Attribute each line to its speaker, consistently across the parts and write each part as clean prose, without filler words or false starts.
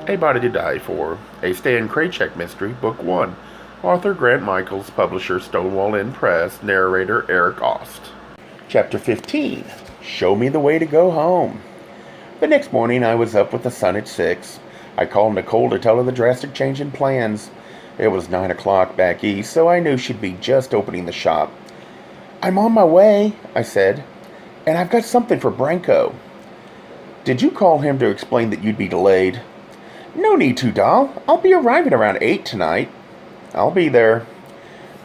Speaker 1: A Body to Die For, a Stan Kraychik mystery, Book 1. Author Grant Michaels, publisher Stonewall Inn Press, narrator Eric Ost. Chapter 15. Show Me the Way to Go Home. The next morning I was up with the sun at 6. I called Nicole to tell her the drastic change in plans. It was 9 o'clock back east, so I knew she'd be just opening the shop. "I'm on my way," I said, "and I've got something for Branco." "Did you call him to explain that you'd be delayed?" "No need to, doll. I'll be arriving around 8 tonight." "I'll be there."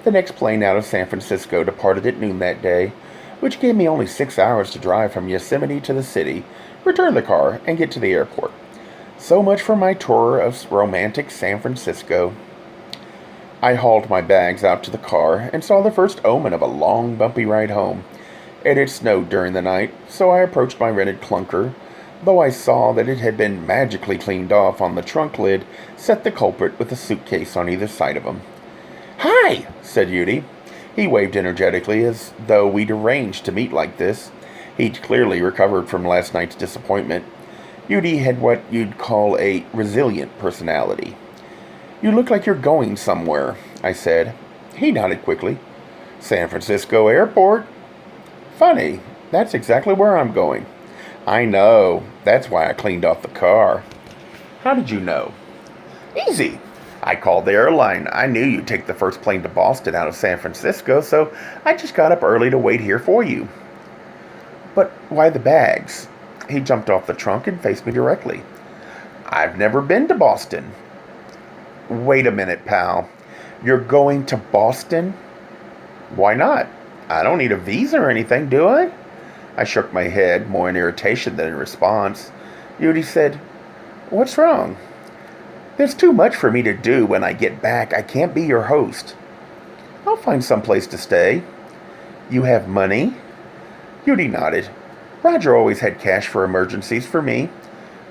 Speaker 1: The next plane out of San Francisco departed at noon that day, which gave me only 6 hours to drive from Yosemite to the city, return the car, and get to the airport. So much for my tour of romantic San Francisco. I hauled my bags out to the car and saw the first omen of a long, bumpy ride home. It had snowed during the night, so I approached my rented clunker, though I saw that it had been magically cleaned off on the trunk lid, set the culprit with a suitcase on either side of him. "Hi," said Udi. He waved energetically as though we'd arranged to meet like this. He'd clearly recovered from last night's disappointment. Udi had what you'd call a resilient personality. "You look like you're going somewhere," I said. He nodded quickly. "San Francisco Airport." "Funny, that's exactly where I'm going." "I know. That's why I cleaned off the car." "How did you know?" "Easy. I called the airline. I knew you'd take the first plane to Boston out of San Francisco, so I just got up early to wait here for you." "But why the bags?" He jumped off the trunk and faced me directly. "I've never been to Boston." "Wait a minute, pal. You're going to Boston?" "Why not? I don't need a visa or anything, do I?" I shook my head, more in irritation than in response. Udi said, "What's wrong?" "There's too much for me to do when I get back. I can't be your host." "I'll find some place to stay." "You have money?" Udi nodded. "Roger always had cash for emergencies for me.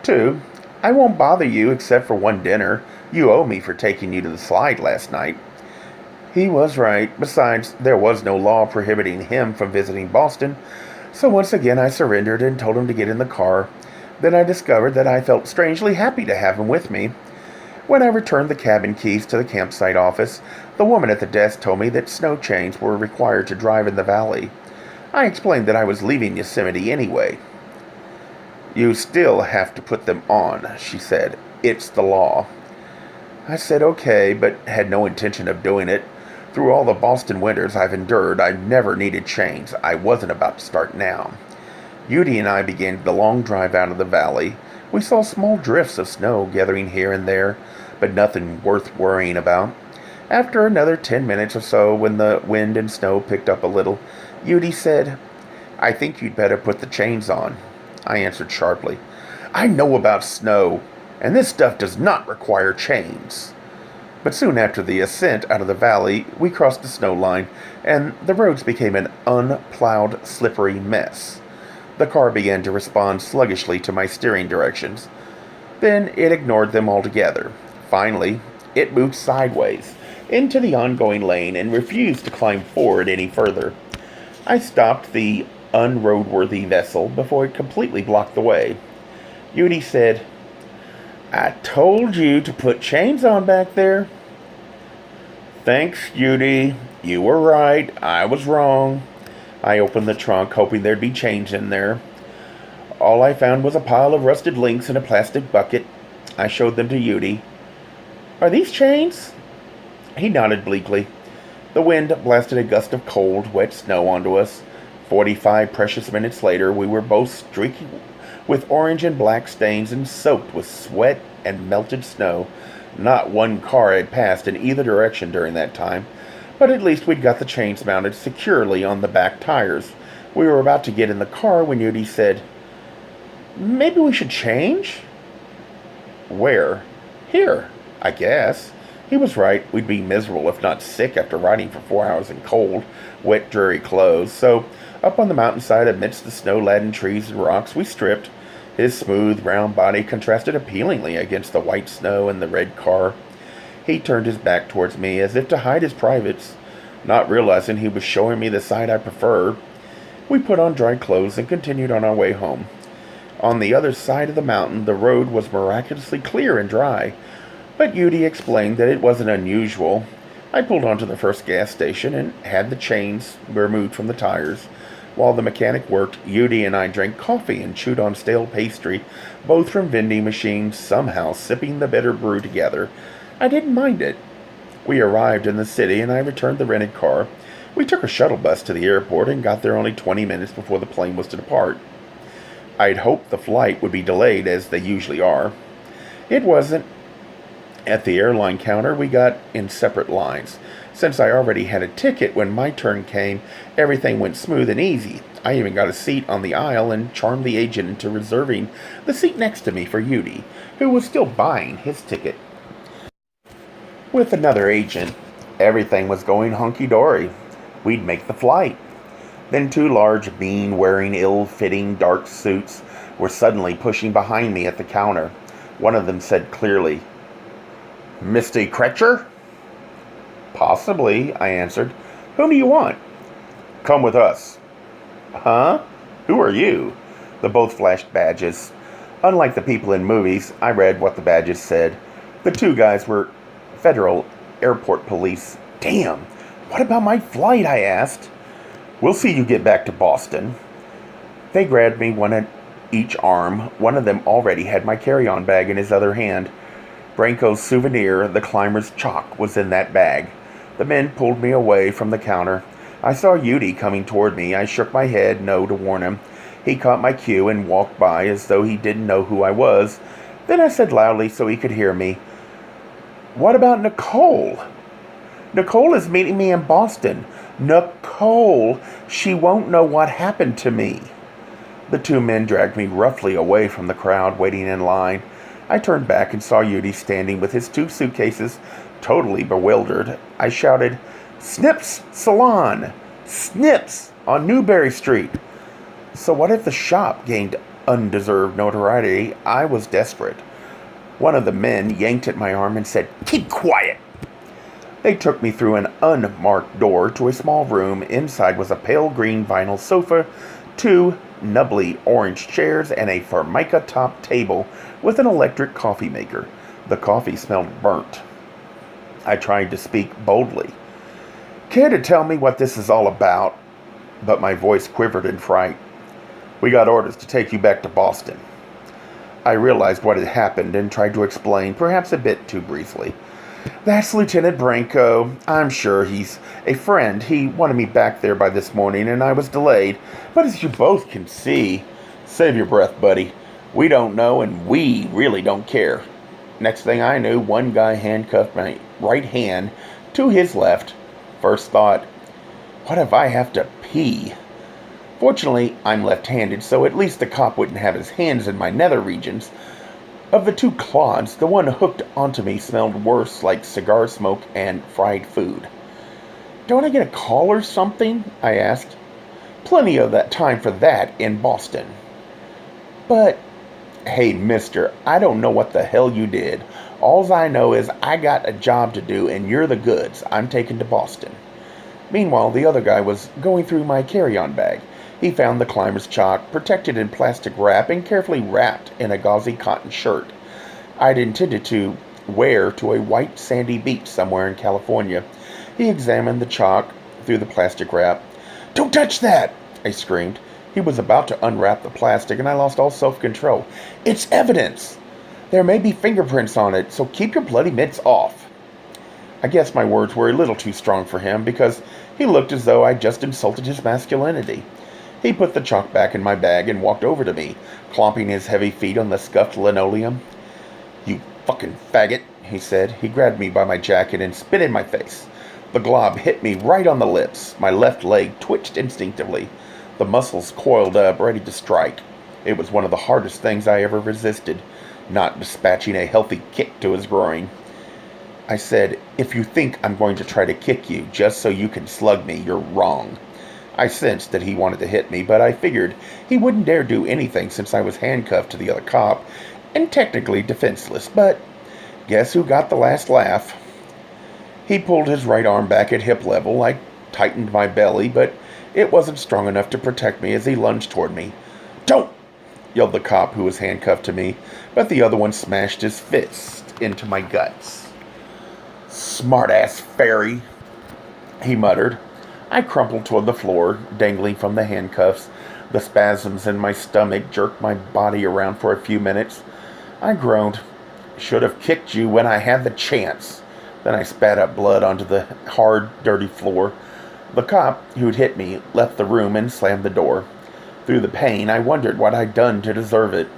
Speaker 1: 2, I won't bother you except for one dinner. You owe me for taking you to the slide last night." He was right. Besides, there was no law prohibiting him from visiting Boston. So once again I surrendered and told him to get in the car. Then I discovered that I felt strangely happy to have him with me. When I returned the cabin keys to the campsite office, the woman at the desk told me that snow chains were required to drive in the valley. I explained that I was leaving Yosemite anyway. "You still have to put them on," she said. "It's the law." I said okay, but had no intention of doing it. Through all the Boston winters I've endured, I've never needed chains. I wasn't about to start now. Udi and I began the long drive out of the valley. We saw small drifts of snow gathering here and there, but nothing worth worrying about. After another 10 minutes or so, when the wind and snow picked up a little, Udi said, "I think you'd better put the chains on." I answered sharply, "I know about snow, and this stuff does not require chains." But soon after the ascent out of the valley, we crossed the snow line, and the roads became an unplowed, slippery mess. The car began to respond sluggishly to my steering directions. Then it ignored them altogether. Finally, it moved sideways into the ongoing lane and refused to climb forward any further. I stopped the unroadworthy vessel before it completely blocked the way. Udi said, "I told you to put chains on back there." "Thanks, Udi. You were right. I was wrong." I opened the trunk, hoping there'd be chains in there. All I found was a pile of rusted links in a plastic bucket. I showed them to Udi. "Are these chains?" He nodded bleakly. The wind blasted a gust of cold, wet snow onto us. 45 precious minutes later, we were both streaky with orange and black stains and soaked with sweat and melted snow. Not one car had passed in either direction during that time, but at least we'd got the chains mounted securely on the back tires. We were about to get in the car when Udi said, "Maybe we should change?" "Where?" "Here, I guess." He was right. We'd be miserable, if not sick, after riding for 4 hours in cold, wet, dreary clothes. So, up on the mountainside amidst the snow-laden trees and rocks, we stripped. His smooth, round body contrasted appealingly against the white snow and the red car. He turned his back towards me as if to hide his privates, not realizing he was showing me the side I preferred. We put on dry clothes and continued on our way home. On the other side of the mountain, the road was miraculously clear and dry, but Yudi explained that it wasn't unusual. I pulled onto the first gas station and had the chains removed from the tires. While the mechanic worked, Yudi and I drank coffee and chewed on stale pastry, both from vending machines, somehow sipping the bitter brew together. I didn't mind it. We arrived in the city and I returned the rented car. We took a shuttle bus to the airport and got there only 20 minutes before the plane was to depart. I'd hoped the flight would be delayed, as they usually are. It wasn't. At the airline counter, we got in separate lines. Since I already had a ticket when my turn came, everything went smooth and easy. I even got a seat on the aisle and charmed the agent into reserving the seat next to me for Yudi, who was still buying his ticket. With another agent, everything was going hunky-dory. We'd make the flight. Then two large, bean-wearing, ill-fitting dark suits were suddenly pushing behind me at the counter. One of them said clearly, "Misty Kraychik?" "Possibly," I answered. "Whom do you want?" "Come with us." "Huh? Who are you?" They both flashed badges. Unlike the people in movies, I read what the badges said. The two guys were federal airport police. "Damn! What about my flight?" I asked. "We'll see you get back to Boston." They grabbed me, one at each arm. One of them already had my carry-on bag in his other hand. Branco's souvenir, the climber's chalk, was in that bag. The men pulled me away from the counter. I saw Yudi coming toward me. I shook my head no to warn him. He caught my cue and walked by as though he didn't know who I was. Then I said loudly so he could hear me, "What about Nicole?" "Nicole is meeting me in Boston." "Nicole! She won't know what happened to me." The two men dragged me roughly away from the crowd waiting in line. I turned back and saw Yudi standing with his two suitcases, totally bewildered. I shouted, "Snips Salon! Snips on Newberry Street!" So what if the shop gained undeserved notoriety? I was desperate. One of the men yanked at my arm and said, "Keep quiet!" They took me through an unmarked door to a small room. Inside was a pale green vinyl sofa, two nubbly orange chairs, and a formica-topped table with an electric coffee maker. The coffee smelled burnt. I tried to speak boldly. "Care to tell me what this is all about?" But my voice quivered in fright. "We got orders to take you back to Boston." I realized what had happened and tried to explain, perhaps a bit too briefly. "That's Lieutenant Branco. I'm sure he's a friend. He wanted me back there by this morning, and I was delayed. But as you both can see..." "Save your breath, buddy. We don't know, and we really don't care." Next thing I knew, one guy handcuffed my right hand to his left. First thought, what if I have to pee? Fortunately, I'm left-handed, so at least the cop wouldn't have his hands in my nether regions. Of the two clods, the one hooked onto me smelled worse, like cigar smoke and fried food. "Don't I get a call or something?" I asked. "Plenty of that time for that in Boston." "But..." "Hey, mister, I don't know what the hell you did. Alls I know is I got a job to do and you're the goods. I'm taken to Boston." Meanwhile, the other guy was going through my carry-on bag. He found the climber's chalk, protected in plastic wrap and carefully wrapped in a gauzy cotton shirt I'd intended to wear to a white sandy beach somewhere in California. He examined the chalk through the plastic wrap. "Don't touch that!" I screamed. He was about to unwrap the plastic and I lost all self-control. "It's evidence! There may be fingerprints on it, so keep your bloody mitts off." I guess my words were a little too strong for him because he looked as though I'd just insulted his masculinity. He put the chalk back in my bag and walked over to me, clomping his heavy feet on the scuffed linoleum. "You fucking faggot," he said. He grabbed me by my jacket and spit in my face. The glob hit me right on the lips. My left leg twitched instinctively. The muscles coiled up, ready to strike. It was one of the hardest things I ever resisted, not dispatching a healthy kick to his groin. I said, "If you think I'm going to try to kick you just so you can slug me, you're wrong." I sensed that he wanted to hit me, but I figured he wouldn't dare do anything since I was handcuffed to the other cop and technically defenseless. But guess who got the last laugh? He pulled his right arm back at hip level. I tightened my belly, but it wasn't strong enough to protect me as he lunged toward me. "Don't!" yelled the cop who was handcuffed to me, but the other one smashed his fist into my guts. "Smart-ass fairy," he muttered. I crumpled toward the floor, dangling from the handcuffs. The spasms in my stomach jerked my body around for a few minutes. I groaned. "Should have kicked you when I had the chance." Then I spat up blood onto the hard, dirty floor. The cop who'd hit me left the room and slammed the door. Through the pain, I wondered what I'd done to deserve it.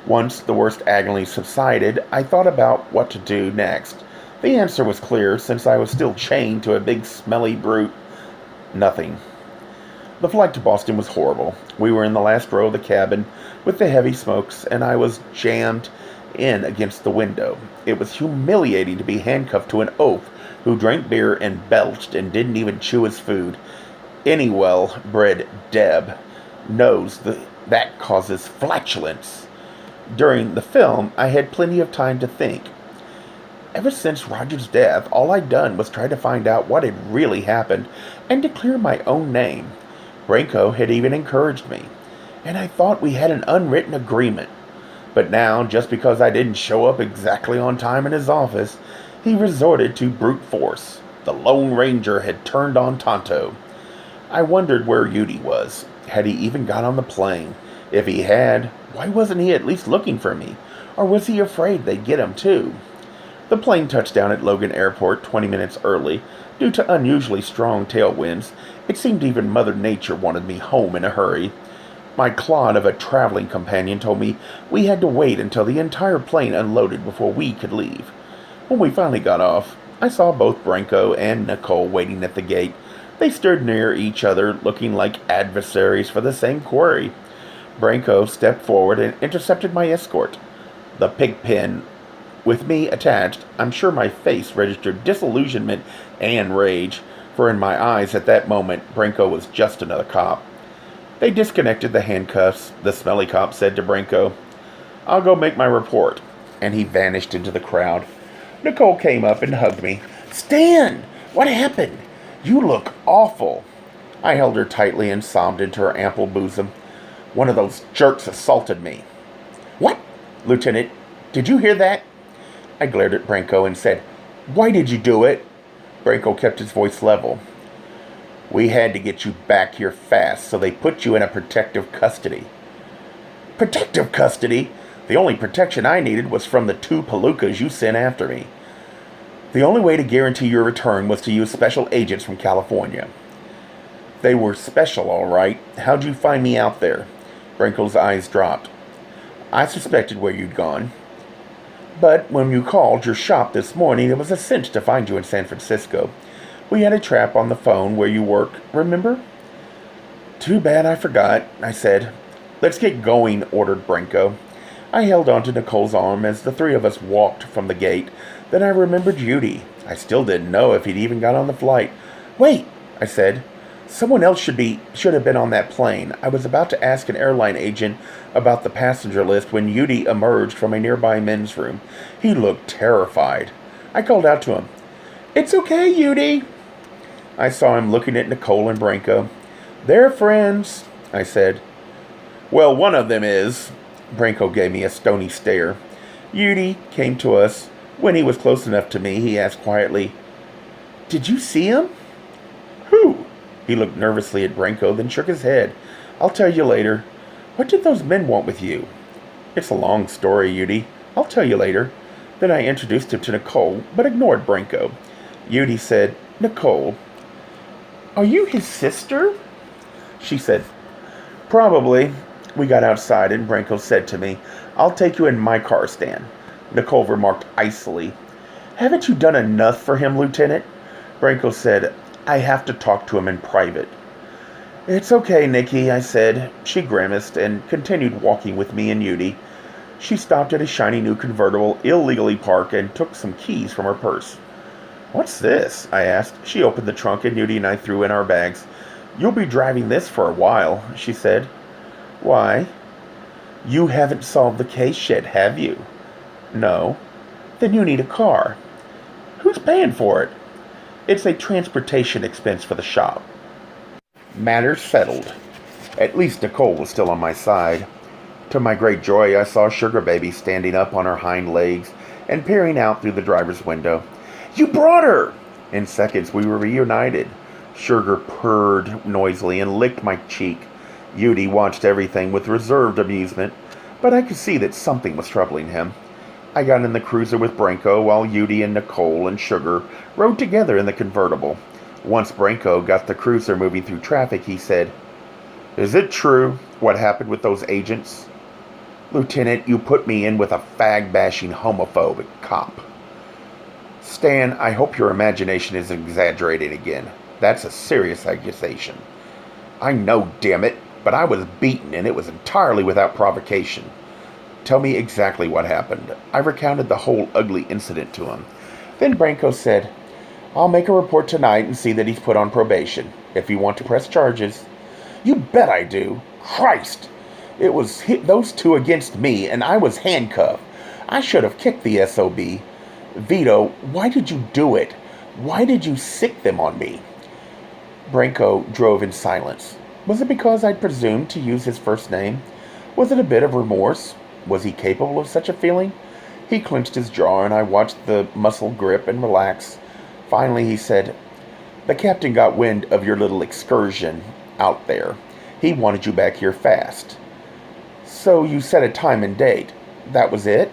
Speaker 1: Once the worst agony subsided, I thought about what to do next. The answer was clear, since I was still chained to a big, smelly brute. Nothing. The flight to Boston was horrible. We were in the last row of the cabin with the heavy smokes, and I was jammed in against the window. It was humiliating to be handcuffed to an oaf who drank beer and belched and didn't even chew his food. Any well-bred Deb knows that causes flatulence. During the film, I had plenty of time to think. Ever since Roger's death, all I'd done was try to find out what had really happened and to clear my own name. Branco had even encouraged me, and I thought we had an unwritten agreement. But now, just because I didn't show up exactly on time in his office, he resorted to brute force. The Lone Ranger had turned on Tonto. I wondered where Udi was. Had he even got on the plane? If he had, why wasn't he at least looking for me? Or was he afraid they'd get him too? The plane touched down at Logan Airport 20 minutes early. Due to unusually strong tailwinds, it seemed even Mother Nature wanted me home in a hurry. My clod of a traveling companion told me we had to wait until the entire plane unloaded before we could leave. When we finally got off, I saw both Branco and Nicole waiting at the gate. They stood near each other, looking like adversaries for the same quarry. Branco stepped forward and intercepted my escort. The pig pen with me attached, I'm sure my face registered disillusionment and rage, for in my eyes at that moment, Branco was just another cop. They disconnected the handcuffs. The smelly cop said to Branco, "I'll go make my report," and he vanished into the crowd. Nicole came up and hugged me. "Stan, what happened? You look awful." I held her tightly and sobbed into her ample bosom. "One of those jerks assaulted me." "What? Lieutenant, did you hear that?" I glared at Branco and said, "Why did you do it?" Branco kept his voice level. "We had to get you back here fast, so they put you in a protective custody." "Protective custody? The only protection I needed was from the 2 palookas you sent after me. The only way to guarantee your return was to use special agents from California." "They were special, all right. How'd you find me out there?" Branco's eyes dropped. "I suspected where you'd gone. But when you called your shop this morning, it was a cinch to find you in San Francisco. We had a trap on the phone where you work, remember?" "Too bad I forgot," I said. "Let's get going," ordered Branco. I held onto Nicole's arm as the 3 of us walked from the gate. Then I remembered Udi. I still didn't know if he'd even got on the flight. "Wait," I said. "Someone else should have been on that plane." I was about to ask an airline agent about the passenger list when Udi emerged from a nearby men's room. He looked terrified. I called out to him, "It's okay, Udi." I saw him looking at Nicole and Branco. "They're friends," I said. "Well, one of them is." Branco gave me a stony stare. Udi came to us. When he was close enough to me, he asked quietly, "Did you see him?" "Who?" He looked nervously at Branco, then shook his head. "I'll tell you later." "What did those men want with you?" "It's a long story, Udi. I'll tell you later." Then I introduced him to Nicole, but ignored Branco. Udi said, "Nicole, are you his sister?" She said, "Probably." We got outside and Branco said to me, "I'll take you in my car, Stan." Nicole remarked icily, "Haven't you done enough for him, Lieutenant?" Branco said, "I have to talk to him in private." "It's okay, Nikki," I said. She grimaced and continued walking with me and Udi. She stopped at a shiny new convertible illegally parked and took some keys from her purse. "What's this?" I asked. She opened the trunk and Udi and I threw in our bags. "You'll be driving this for a while," she said. "Why?" "You haven't solved the case yet, have you?" "No." "Then you need a car." "Who's paying for it?" "It's a transportation expense for the shop." Matters settled. At least Nicole was still on my side. To my great joy, I saw Sugar Baby standing up on her hind legs and peering out through the driver's window. "You brought her!" In seconds, we were reunited. Sugar purred noisily and licked my cheek. Yudi watched everything with reserved amusement, but I could see that something was troubling him. I got in the cruiser with Branco while Yudi and Nicole and Sugar rode together in the convertible. Once Branco got the cruiser moving through traffic, he said, "Is it true what happened with those agents?" "Lieutenant, you put me in with a fag-bashing homophobic cop." "Stan, I hope your imagination is exaggerating again. That's a serious accusation." "I know, damn it, but I was beaten and it was entirely without provocation." "Tell me exactly what happened." I recounted the whole ugly incident to him. Then Branco said, "I'll make a report tonight and see that he's put on probation. If you want to press charges." "You bet I do. Christ! It was those two against me, and I was handcuffed. I should have kicked the SOB. Vito, why did you do it? Why did you sick them on me?" Branco drove in silence. Was it because I'd presumed to use his first name? Was it a bit of remorse? Was he capable of such a feeling? He clenched his jaw, and I watched the muscle grip and relax. Finally, he said, "The captain got wind of your little excursion out there. He wanted you back here fast. So you set a time and date. That was it?"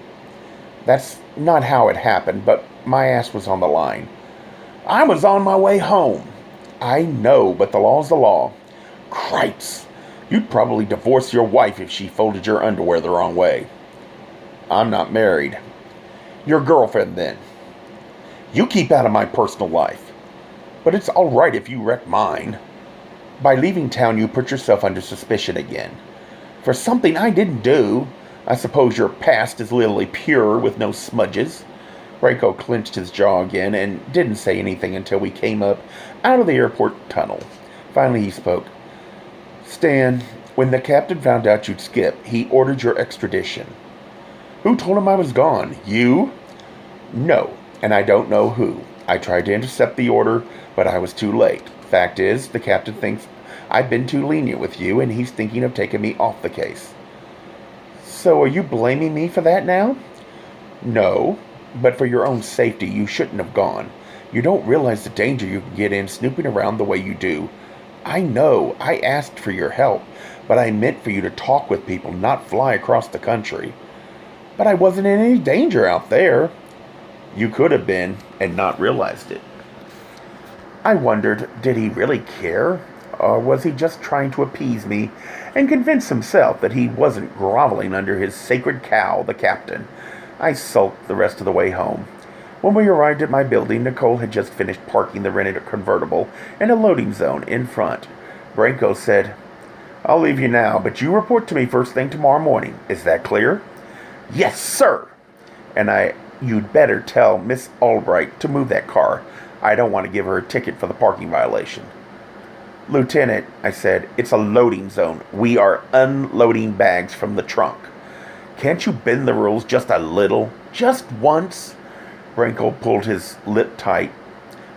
Speaker 1: "That's not how it happened, but my ass was on the line." "I was on my way home." "I know, but the law's the law." "Cripes! You'd probably divorce your wife if she folded your underwear the wrong way." "I'm not married." "Your girlfriend, then." "You keep out of my personal life." "But it's all right if you wreck mine." "By leaving town, you put yourself under suspicion again." "For something I didn't do. I suppose your past is literally pure with no smudges." Branco clenched his jaw again and didn't say anything until we came up out of the airport tunnel. Finally he spoke. "Stan, when the captain found out you'd skip, he ordered your extradition." "Who told him I was gone? You?" "No, and I don't know who. I tried to intercept the order, but I was too late. Fact is, the captain thinks I've been too lenient with you, and he's thinking of taking me off the case." "So are you blaming me for that now?" "No, but for your own safety, you shouldn't have gone. You don't realize the danger you can get in snooping around the way you do. I know, I asked for your help, but I meant for you to talk with people, not fly across the country." "But I wasn't in any danger out there." "You could have been, and not realized it." I wondered, did he really care? Or was he just trying to appease me and convince himself that he wasn't groveling under his sacred cow, the captain? I sulked the rest of the way home. When we arrived at my building, Nicole had just finished parking the rented convertible in a loading zone in front. Branco said, "I'll leave you now, but you report to me first thing tomorrow morning. Is that clear?" "Yes, sir." "And you'd better tell Miss Albright to move that car. I don't want to give her a ticket for the parking violation." "Lieutenant," I said, "it's a loading zone. We are unloading bags from the trunk. Can't you bend the rules just a little? Just once?" Branco pulled his lip tight.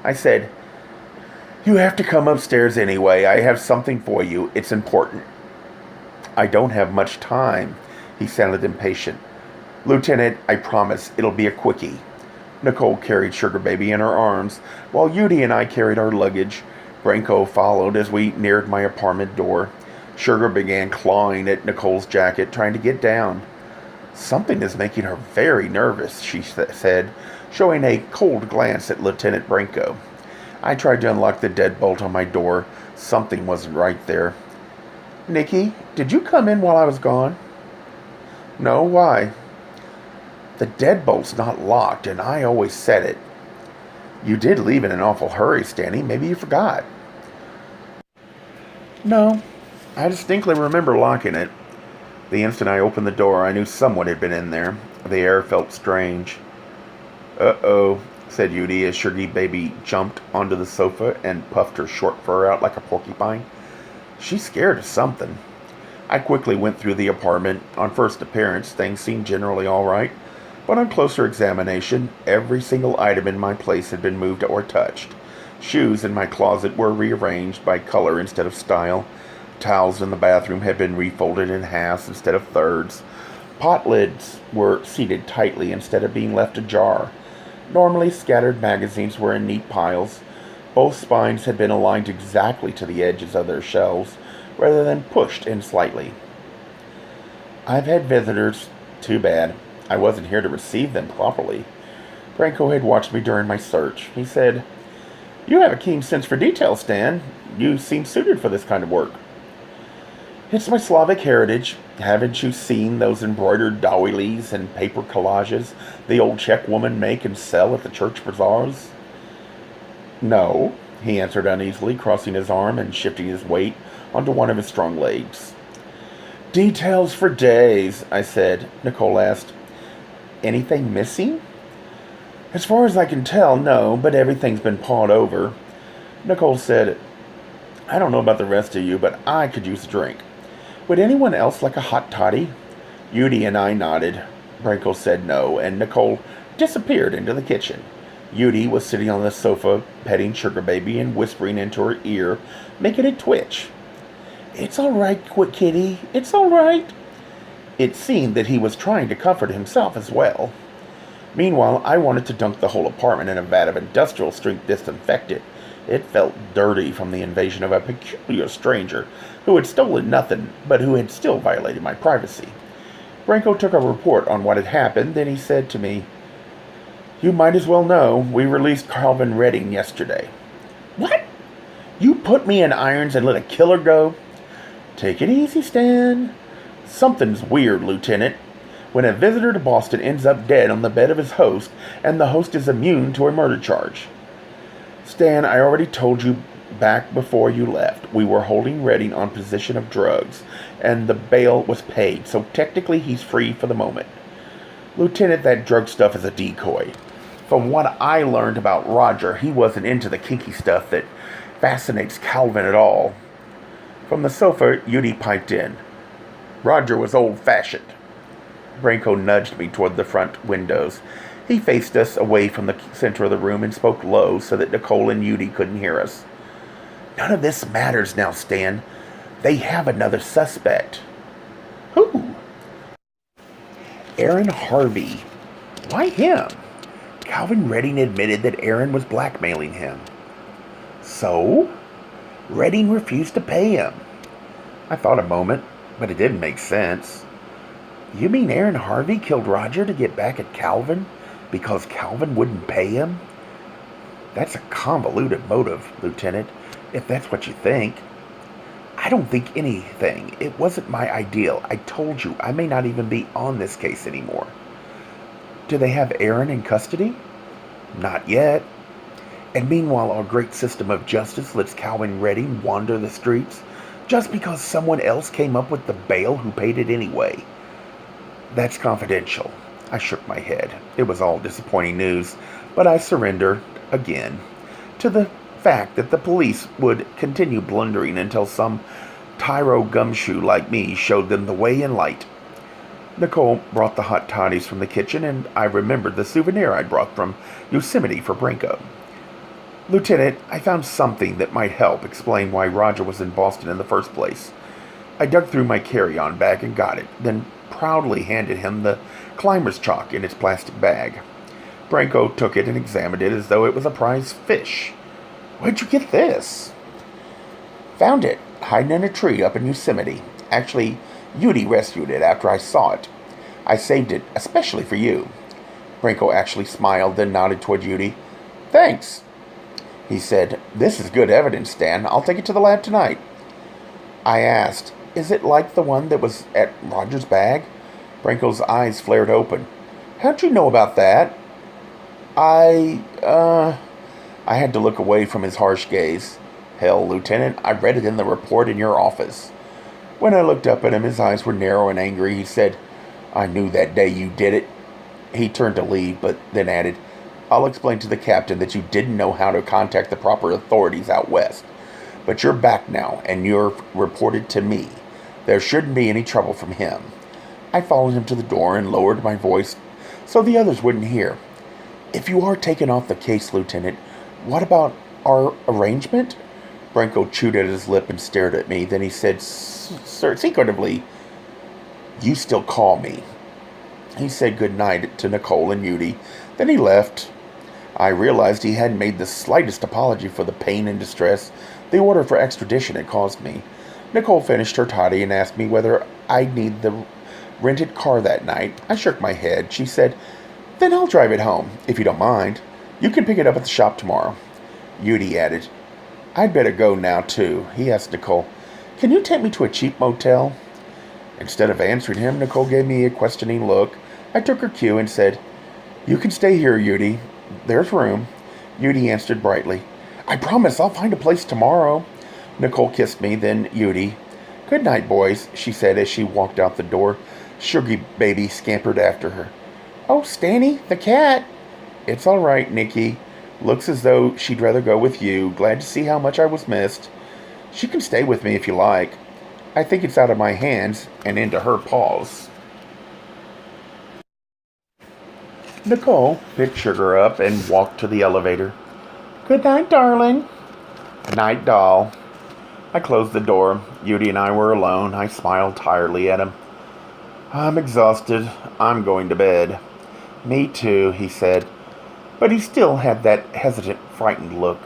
Speaker 1: I said, "You have to come upstairs anyway. I have something for you. It's important." "I don't have much time." He sounded impatient. "Lieutenant, I promise it'll be a quickie." Nicole carried Sugar Baby in her arms, while Yudi and I carried our luggage. Branco followed as we neared my apartment door. Sugar began clawing at Nicole's jacket, trying to get down. "Something is making her very nervous," she said, showing a cold glance at Lieutenant Branco. I tried to unlock the deadbolt on my door. Something wasn't right there. "Nikki, did you come in while I was gone?" "No, why?" "The deadbolt's not locked, and I always said it." "You did leave in an awful hurry, Stanny. Maybe you forgot." "No, I distinctly remember locking it. The instant I opened the door, I knew someone had been in there. The air felt strange." "Uh-oh," said Yudi as Sugar Baby jumped onto the sofa and puffed her short fur out like a porcupine. "She's scared of something." I quickly went through the apartment. On first appearance, things seemed generally all right, but on closer examination, every single item in my place had been moved or touched. Shoes in my closet were rearranged by color instead of style. Towels in the bathroom had been refolded in halves instead of thirds. Pot lids were seated tightly instead of being left ajar. Normally scattered magazines were in neat piles. Both spines had been aligned exactly to the edges of their shelves, rather than pushed in slightly. "I've had visitors. Too bad. I wasn't here to receive them properly." Branco had watched me during my search. He said, "You have a keen sense for detail, Stan. You seem suited for this kind of work." "It's my Slavic heritage. Haven't you seen those embroidered doilies and paper collages the old Czech women make and sell at the church bazaars?" "No," he answered uneasily, crossing his arm and shifting his weight onto one of his strong legs. "Details for days," I said. Nicole asked, "Anything missing?" "As far as I can tell, no, but everything's been pawed over." Nicole said, "I don't know about the rest of you, but I could use a drink. Would anyone else like a hot toddy?" Judy and I nodded. Branco said no, and Nicole disappeared into the kitchen. Judy was sitting on the sofa, petting Sugar Baby and whispering into her ear, making it twitch. "It's all right, kitty. It's all right." It seemed that he was trying to comfort himself as well. Meanwhile, I wanted to dunk the whole apartment in a vat of industrial-strength disinfectant. It felt dirty from the invasion of a peculiar stranger who had stolen nothing, but who had still violated my privacy. Branco took a report on what had happened, then he said to me, "You might as well know, we released Calvin Redding yesterday." "What? You put me in irons and let a killer go?" "Take it easy, Stan. Something's weird, Lieutenant. When a visitor to Boston ends up dead on the bed of his host, and the host is immune to a murder charge." "Stan, I already told you back before you left. We were holding Redding on possession of drugs, and the bail was paid, so technically he's free for the moment." "Lieutenant, that drug stuff is a decoy. From what I learned about Roger, he wasn't into the kinky stuff that fascinates Calvin at all." From the sofa, Judy piped in, "Roger was old-fashioned." Branco nudged me toward the front windows. He faced us away from the center of the room and spoke low so that Nicole and Judy couldn't hear us. "None of this matters now, Stan. They have another suspect." "Who?" "Aaron Harvey." "Why him?" "Calvin Redding admitted that Aaron was blackmailing him." "So?" "Redding refused to pay him." I thought a moment, but it didn't make sense. "You mean Aaron Harvey killed Roger to get back at Calvin because Calvin wouldn't pay him?" "That's a convoluted motive, Lieutenant, if that's what you think." "I don't think anything. It wasn't my ideal. I told you, I may not even be on this case anymore." "Do they have Aaron in custody?" "Not yet. And meanwhile, our great system of justice lets Calvin Redding wander the streets just because someone else came up with the bail who paid it anyway." "That's confidential." I shook my head. It was all disappointing news, but I surrendered, again, to the fact that the police would continue blundering until some tyro gumshoe like me showed them the way in light. Nicole brought the hot toddies from the kitchen, and I remembered the souvenir I'd brought from Yosemite for Branco. "Lieutenant, I found something that might help explain why Roger was in Boston in the first place." I dug through my carry-on bag and got it, then proudly handed him the climber's chalk in its plastic bag. Branco took it and examined it as though it was a prize fish. "Where'd you get this?" "Found it, hiding in a tree up in Yosemite. Actually, Judy rescued it after I saw it. I saved it especially for you." Branco actually smiled, then nodded toward Judy. "Thanks." He said, "This is good evidence, Stan. I'll take it to the lab tonight." I asked, "Is it like the one that was at Roger's bag?" Branco's eyes flared open. "How'd you know about that?" I had to look away from his harsh gaze. "Hell, Lieutenant, I read it in the report in your office." When I looked up at him, his eyes were narrow and angry. He said, "I knew that day you did it." He turned to leave, but then added, "I'll explain to the captain that you didn't know how to contact the proper authorities out west. But you're back now, and you're reported to me. There shouldn't be any trouble from him." I followed him to the door and lowered my voice so the others wouldn't hear. "If you are taken off the case, Lieutenant, what about our arrangement?" Branco chewed at his lip and stared at me. Then he said, secretively, "You still call me." He said good night to Nicole and Yudi. Then he left. I realized he hadn't made the slightest apology for the pain and distress the order for extradition had caused me. Nicole finished her toddy and asked me whether I'd need the rented car that night. I shook my head. She said, "Then I'll drive it home, if you don't mind. You can pick it up at the shop tomorrow." Yudi added, "I'd better go now, too." He asked Nicole, "Can you take me to a cheap motel?" Instead of answering him, Nicole gave me a questioning look. I took her cue and said, "You can stay here, Yudi. There's room." Yudi answered brightly, "I promise I'll find a place tomorrow." Nicole kissed me, then Yudi. "Good night, boys," she said as she walked out the door. Sugar Baby scampered after her. "Oh, Stanny, the cat." "It's all right, Nikki. Looks as though she'd rather go with you. Glad to see how much I was missed. She can stay with me if you like. I think it's out of my hands and into her paws." Nicole picked Sugar up and walked to the elevator. "Good night, darling." "Night, doll." I closed the door. Yudi and I were alone. I smiled tiredly at him. "I'm exhausted. I'm going to bed." "Me too," he said. But he still had that hesitant, frightened look.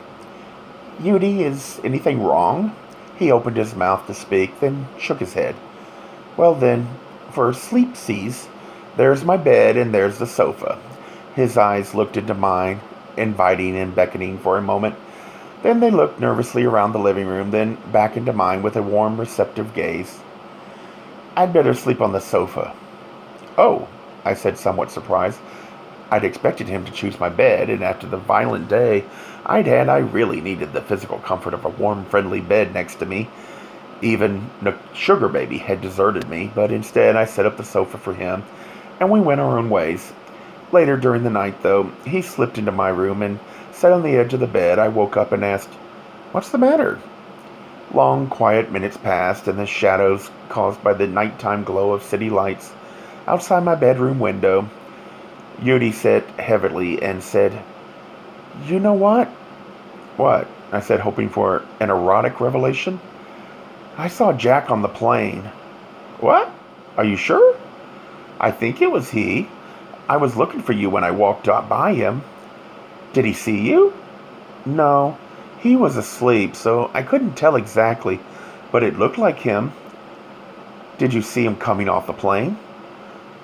Speaker 1: "Yudi, is anything wrong?" He opened his mouth to speak, then shook his head. "Well then, for sleepsies, there's my bed and there's the sofa." His eyes looked into mine, inviting and beckoning for a moment. Then they looked nervously around the living room, then back into mine with a warm, receptive gaze. "I'd better sleep on the sofa." "Oh," I said, somewhat surprised. I'd expected him to choose my bed, and after the violent day I'd had, I really needed the physical comfort of a warm, friendly bed next to me. Even Sugar Baby had deserted me, but instead I set up the sofa for him, and we went our own ways. Later during the night, though, he slipped into my room and sat on the edge of the bed. I woke up and asked, "What's the matter?" Long, quiet minutes passed, and the shadows caused by the nighttime glow of city lights outside my bedroom window. Yudi sat heavily and said, "You know what?" "What?" I said, hoping for an erotic revelation. "I saw Jack on the plane." "What? Are you sure?" "I think it was he. I was looking for you when I walked up by him." "Did he see you?" "No. He was asleep, so I couldn't tell exactly, but it looked like him." "Did you see him coming off the plane?"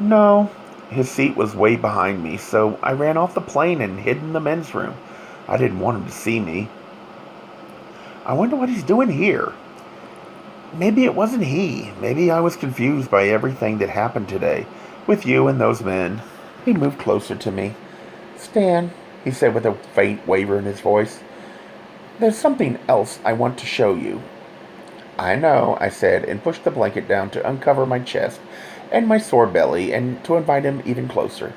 Speaker 1: "No. His seat was way behind me, so I ran off the plane and hid in the men's room. I didn't want him to see me." "I wonder what he's doing here." "Maybe it wasn't he. Maybe I was confused by everything that happened today, with you and those men." He moved closer to me. "Stan," he said with a faint waver in his voice, "there's something else I want to show you." "I know," I said, and pushed the blanket down to uncover my chest and my sore belly, and to invite him even closer.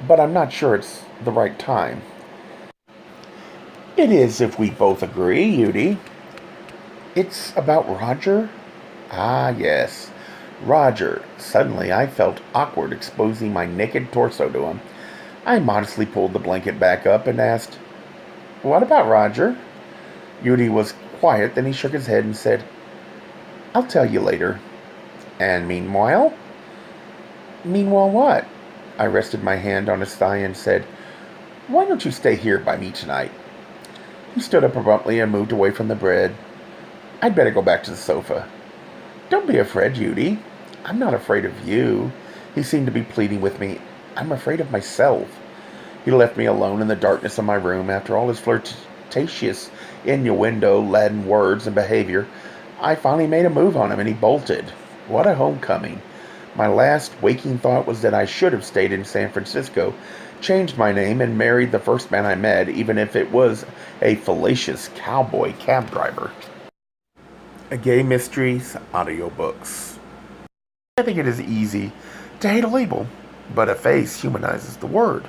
Speaker 1: "But I'm not sure it's the right time." "It is, if we both agree, Yudi." "It's about Roger?" "Ah, yes. Roger." Suddenly I felt awkward exposing my naked torso to him. I modestly pulled the blanket back up and asked, "What about Roger?" Yudi was quiet, then he shook his head and said, "I'll tell you later." "And meanwhile?" "Meanwhile what?" I rested my hand on his thigh and said, "Why don't you stay here by me tonight?" He stood up abruptly and moved away from the bed. "I'd better go back to the sofa." "Don't be afraid, Yudi. I'm not afraid of you." He seemed to be pleading with me. "I'm afraid of myself." He left me alone in the darkness of my room. After all his flirtatious, innuendo-laden words and behavior, I finally made a move on him, and he bolted. What a homecoming. My last waking thought was that I should have stayed in San Francisco, changed my name, and married the first man I met, even if it was a fallacious cowboy cab driver. A Gay Mysteries audiobooks. I think it is easy to hate a label, but a face humanizes the word.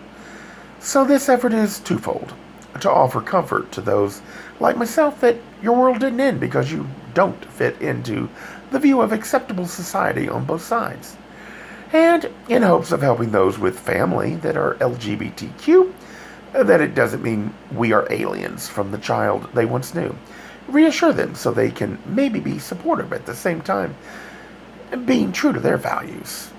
Speaker 1: So this effort is twofold: to offer comfort to those like myself that your world didn't end because you don't fit into the view of acceptable society on both sides, and in hopes of helping those with family that are LGBTQ, that it doesn't mean we are aliens from the child they once knew. Reassure them so they can maybe be supportive at the same time, being true to their values.